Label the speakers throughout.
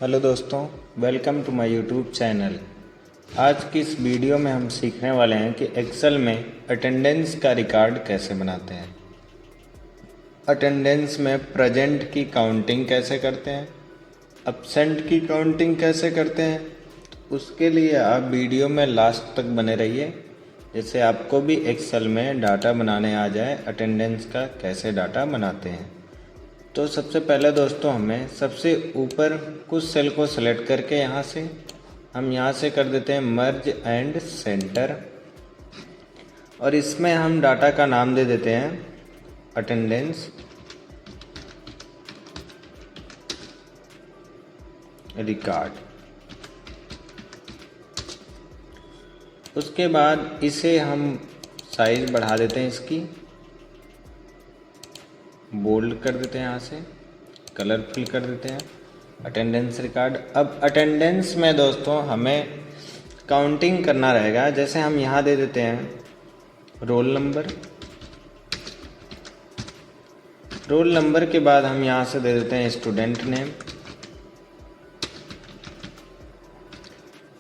Speaker 1: Hello दोस्तों, welcome to my YouTube channel. आज की इस वीडियो में हम सीखने वाले हैं कि एक्सेल में अटेंडेंस का रिकॉर्ड कैसे बनाते हैं। अटेंडेंस में प्रेजेंट की काउंटिंग कैसे करते हैं, एब्सेंट की काउंटिंग कैसे करते हैं। तो उसके लिए आप वीडियो में लास्ट तक बने रहिए, जिससे आपको भी एक्सेल में डाटा बनाने आ जाए। अटेंडेंस का कैसे डाटा बनाते हैं। तो सबसे पहले दोस्तों हमें सबसे ऊपर कुछ सेल को सेलेक्ट करके यहाँ से कर देते हैं मर्ज एंड सेंटर, और इसमें हम डाटा का नाम दे देते हैं अटेंडेंस रिकॉर्ड। उसके बाद इसे हम साइज बढ़ा देते हैं, इसकी बोल्ड कर देते हैं, यहाँ से कलरफुल कर देते हैं अटेंडेंस रिकॉर्ड। अब अटेंडेंस में दोस्तों हमें काउंटिंग करना रहेगा। जैसे हम यहाँ दे देते हैं रोल नंबर। रोल नंबर के बाद हम यहाँ से दे देते हैं स्टूडेंट नेम।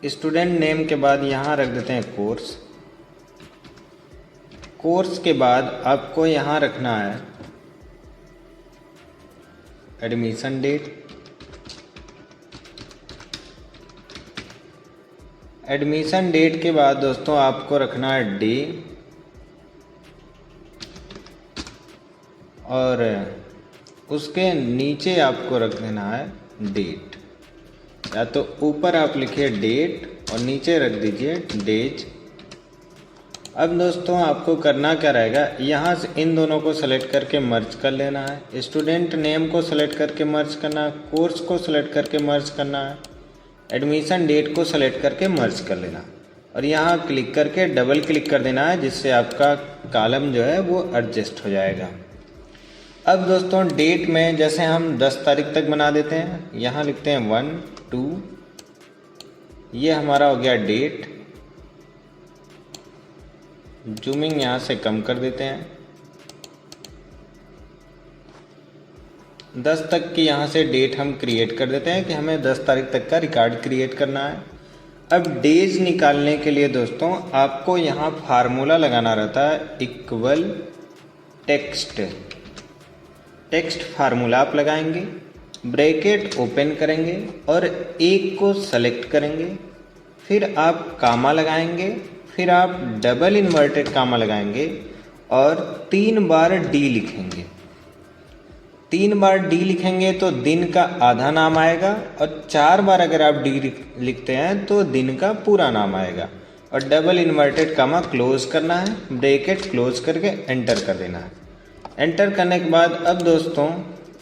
Speaker 1: स्टूडेंट नेम के बाद यहाँ रख देते हैं कोर्स। कोर्स के बाद आपको यहाँ रखना है एडमिशन डेट। एडमिशन डेट के बाद दोस्तों आपको रखना है डे, और उसके नीचे आपको रख देना है डेट। या तो ऊपर आप लिखिए डेट और नीचे रख दीजिए डेज। अब दोस्तों आपको करना क्या रहेगा, यहाँ से इन दोनों को सेलेक्ट करके मर्ज कर लेना है। स्टूडेंट नेम को सेलेक्ट करके मर्ज करना है, कोर्स को सेलेक्ट करके मर्ज करना है, एडमिशन डेट को सेलेक्ट करके मर्ज कर लेना, और यहाँ क्लिक करके डबल क्लिक कर देना है, जिससे आपका कॉलम जो है वो एडजस्ट हो जाएगा। अब दोस्तों डेट में जैसे हम 10 तारीख तक बना देते हैं, यहाँ लिखते हैं 1 2, ये हमारा हो गया डेट। जूमिंग यहाँ से कम कर देते हैं। 10 तक की यहाँ से डेट हम क्रिएट कर देते हैं कि हमें 10 तारीख तक का रिकॉर्ड क्रिएट करना है। अब डेज निकालने के लिए दोस्तों आपको यहाँ फार्मूला लगाना रहता है इक्वल टेक्स्ट। टेक्स्ट फार्मूला आप लगाएंगे, ब्रैकेट ओपन करेंगे और एक को सेलेक्ट करेंगे, फिर आप कामा लगाएंगे, फिर आप डबल इन्वर्टेड कामा लगाएंगे और 3 बार डी लिखेंगे। 3 बार डी लिखेंगे तो दिन का आधा नाम आएगा, और 4 बार अगर आप डी लिखते हैं तो दिन का पूरा नाम आएगा। और डबल इन्वर्टेड कामा क्लोज करना है, ब्रैकेट क्लोज करके एंटर कर देना है। एंटर करने के बाद अब दोस्तों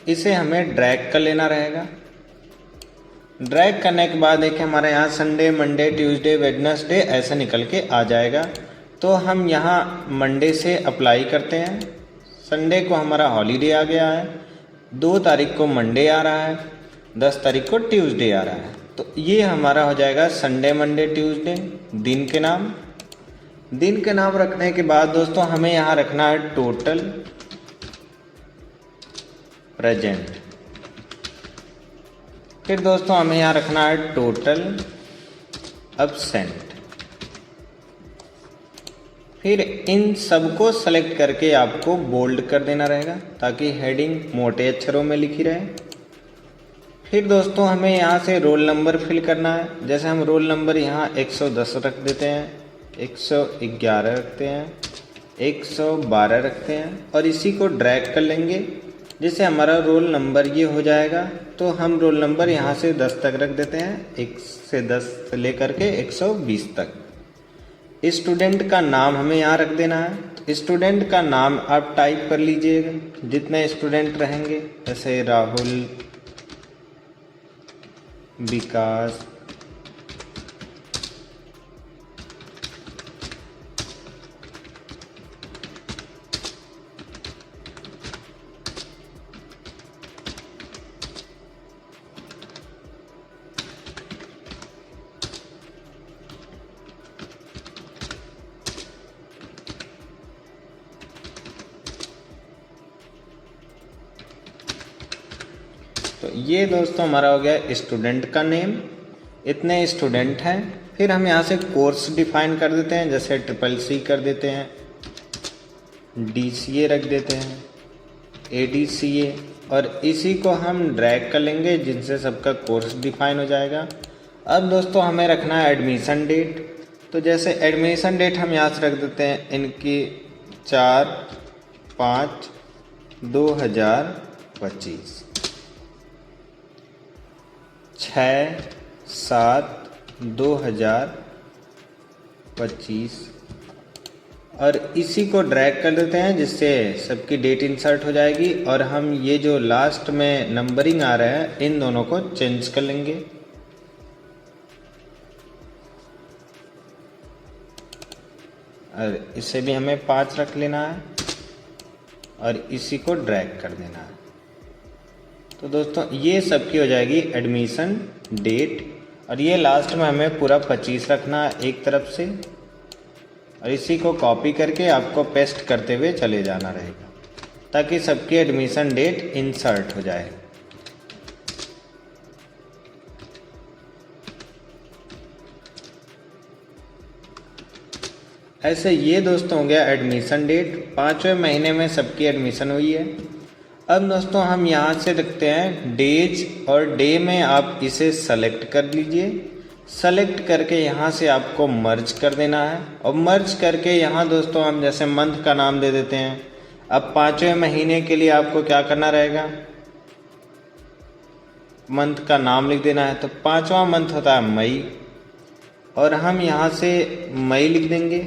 Speaker 1: इसे हमें ड्रैग कर लेना रहेगा। ड्रैग करने के बाद देखिए हमारे यहाँ संडे, मंडे, ट्यूसडे, वेडनेसडे ऐसा निकल के आ जाएगा। तो हम यहाँ मंडे से अप्लाई करते हैं। संडे को हमारा हॉलीडे आ गया है, 2 तारीख को मंडे आ रहा है, 10 तारीख को ट्यूसडे आ रहा है। तो ये हमारा हो जाएगा संडे, मंडे, ट्यूसडे। दिन के नाम, दिन के नाम रखने के बाद दोस्तों हमें यहाँ रखना है टोटल प्रेजेंट। फिर दोस्तों हमें यहाँ रखना है टोटल एब्सेंट। फिर इन सबको सेलेक्ट करके आपको बोल्ड कर देना रहेगा ताकि हेडिंग मोटे अक्षरों में लिखी रहे। फिर दोस्तों हमें यहाँ से रोल नंबर फिल करना है। जैसे हम रोल नंबर यहाँ 110 रख देते हैं, 111 रखते हैं, 112 रखते हैं, और इसी को ड्रैग कर लेंगे जिससे हमारा रोल नंबर ये हो जाएगा। तो हम रोल नंबर यहाँ से 10 तक रख देते हैं, 1 से 10 से लेकर के 120 तक। स्टूडेंट का नाम हमें यहाँ रख देना है। स्टूडेंट का नाम आप टाइप कर लीजिएगा जितने स्टूडेंट रहेंगे, जैसे राहुल, विकास, तो ये दोस्तों हमारा हो गया स्टूडेंट का नेम, इतने स्टूडेंट हैं। फिर हम यहाँ से कोर्स डिफाइन कर देते हैं, जैसे CCC कर देते हैं, DCA रख देते हैं, ADCA, और इसी को हम ड्रैग कर लेंगे जिनसे सबका कोर्स डिफाइन हो जाएगा। अब दोस्तों हमें रखना है एडमिशन डेट, तो जैसे एडमिशन डेट हम यहाँ से रख देते हैं इनकी 4/5/2025, 6/7/2025, और इसी को ड्रैग कर देते हैं जिससे सबकी डेट इंसर्ट हो जाएगी। और हम ये जो लास्ट में नंबरिंग आ रहा है इन दोनों को चेंज कर लेंगे। और इसे भी हमें 5 रख लेना है और इसी को ड्रैग कर देना है। तो दोस्तों ये सबकी हो जाएगी एडमिशन डेट, और ये लास्ट में हमें पूरा 25 रखना है एक तरफ से, और इसी को कॉपी करके आपको पेस्ट करते हुए चले जाना रहेगा ताकि सबकी एडमिशन डेट इंसर्ट हो जाए। ऐसे ये दोस्तों हो गया एडमिशन डेट, 5वें महीने में सबकी एडमिशन हुई है। अब दोस्तों हम यहाँ से देखते हैं डेज, और डे में आप इसे सेलेक्ट कर लीजिए। सेलेक्ट करके यहाँ से आपको मर्ज कर देना है, और मर्ज करके यहाँ दोस्तों हम जैसे मंथ का नाम दे देते हैं। अब 5वें महीने के लिए आपको क्या करना रहेगा, मंथ का नाम लिख देना है। तो 5वां मंथ होता है मई, और हम यहाँ से मई लिख देंगे।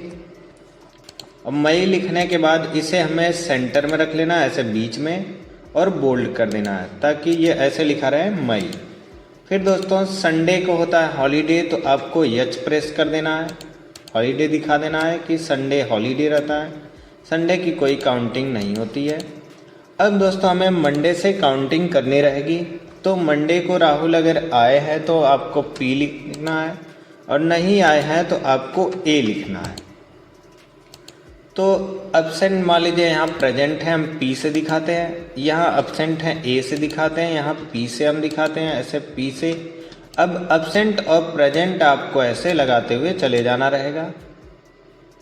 Speaker 1: और मई लिखने के बाद इसे हमें सेंटर में रख लेना है, ऐसे बीच में, और बोल्ड कर देना है ताकि ये ऐसे लिखा रहे मई। फिर दोस्तों संडे को होता है हॉलीडे, तो आपको यच प्रेस कर देना है, हॉलीडे दिखा देना है कि संडे हॉलीडे रहता है, संडे की कोई काउंटिंग नहीं होती है। अब दोस्तों हमें मंडे से काउंटिंग करनी रहेगी, तो मंडे को राहुल अगर आए हैं तो आपको P लिखना है, और नहीं आए हैं तो आपको A लिखना है। तो एब्सेंट मान लीजिए यहाँ प्रेजेंट है, हम P से दिखाते हैं, यहाँ एब्सेंट है A से दिखाते हैं, यहाँ P से हम दिखाते हैं, ऐसे P से। अब एब्सेंट और प्रेजेंट आपको ऐसे लगाते हुए चले जाना रहेगा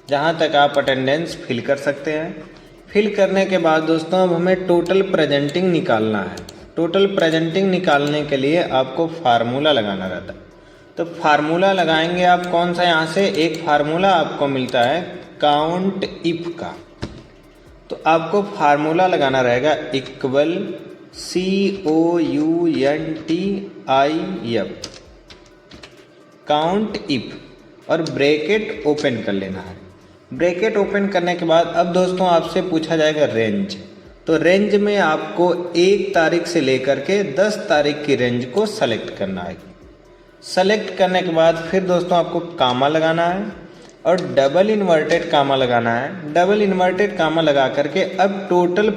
Speaker 1: जहाँ तक आप अटेंडेंस फिल कर सकते हैं। फिल करने के बाद दोस्तों अब हमें टोटल प्रेजेंटिंग निकालना है। टोटल प्रेजेंटिंग निकालने के लिए आपको फार्मूला लगाना रहता है। तो फार्मूला लगाएंगे आप कौन सा, यहाँ से एक फार्मूला आपको मिलता है काउंट इफ का। तो आपको फार्मूला लगाना रहेगा इक्वल COUNTIF, काउंट इफ, और ब्रैकेट ओपन कर लेना है। ब्रैकेट ओपन करने के बाद अब दोस्तों आपसे पूछा जाएगा रेंज। तो रेंज में आपको 1 तारीख से लेकर के 10 तारीख की रेंज को सेलेक्ट करना है। सेलेक्ट करने के बाद फिर दोस्तों आपको कामा लगाना है और डबल इन्वर्टेड कामा लगाना है। डबल इन्वर्टेड कामा लगा करके अब टोटल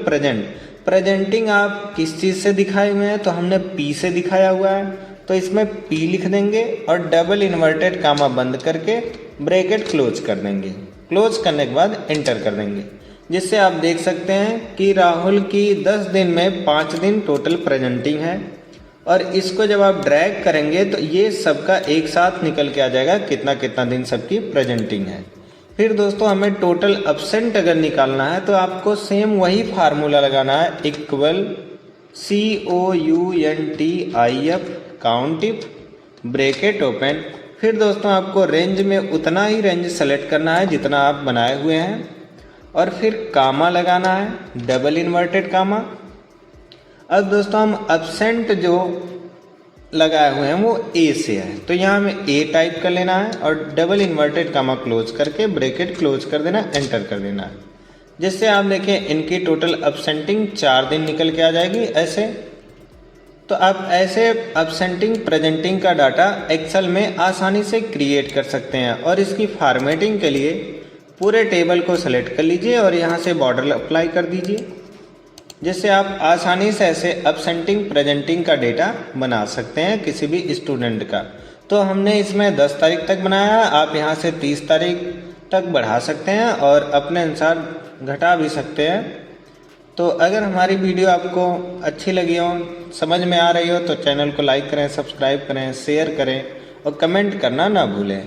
Speaker 1: प्रेजेंटिंग आप किस चीज़ से दिखाए हुए हैं, तो हमने P से दिखाया हुआ है, तो इसमें P लिख देंगे और डबल इन्वर्टेड कामा बंद करके ब्रैकेट क्लोज कर देंगे। क्लोज करने के बाद एंटर कर देंगे, जिससे आप देख सकते हैं कि राहुल की 10 दिन में 5 दिन टोटल प्रेजेंटिंग है। और इसको जब आप ड्रैग करेंगे तो ये सबका एक साथ निकल के आ जाएगा कितना कितना दिन सबकी प्रेजेंटिंग है। फिर दोस्तों हमें टोटल एब्सेंट अगर निकालना है तो आपको सेम वही फार्मूला लगाना है equal COUNTIF, count if, bracket open. फिर दोस्तों आपको रेंज में उतना ही रेंज सेलेक्ट करना है जितना आप बनाए हुए हैं, और फिर कामा लगाना है, डबल इन्वर्टेड कामा। अब दोस्तों हम एब्सेंट जो लगाए हुए हैं वो A से है, तो यहाँ हमें A टाइप कर लेना है और डबल इन्वर्टेड कामा क्लोज करके ब्रैकेट क्लोज कर देना, एंटर कर देना है, जिससे आप देखें इनकी टोटल एब्सेंटिंग 4 दिन निकल के आ जाएगी ऐसे। तो आप ऐसे एब्सेंटिंग प्रेजेंटिंग का डाटा एक्सेल में आसानी से क्रिएट कर सकते हैं। और इसकी फॉर्मेटिंग के लिए पूरे टेबल को सेलेक्ट कर लीजिए और यहाँ से बॉर्डर अप्लाई कर दीजिए, जिससे आप आसानी से ऐसे एब्सेंटिंग प्रेजेंटिंग का डेटा बना सकते हैं किसी भी स्टूडेंट का। तो हमने इसमें 10 तारीख तक बनाया है, आप यहाँ से 30 तारीख तक बढ़ा सकते हैं और अपने अनुसार घटा भी सकते हैं। तो अगर हमारी वीडियो आपको अच्छी लगी हो समझ में आ रही हो तो चैनल को लाइक करें, सब्सक्राइब करें, शेयर करें और कमेंट करना ना भूलें।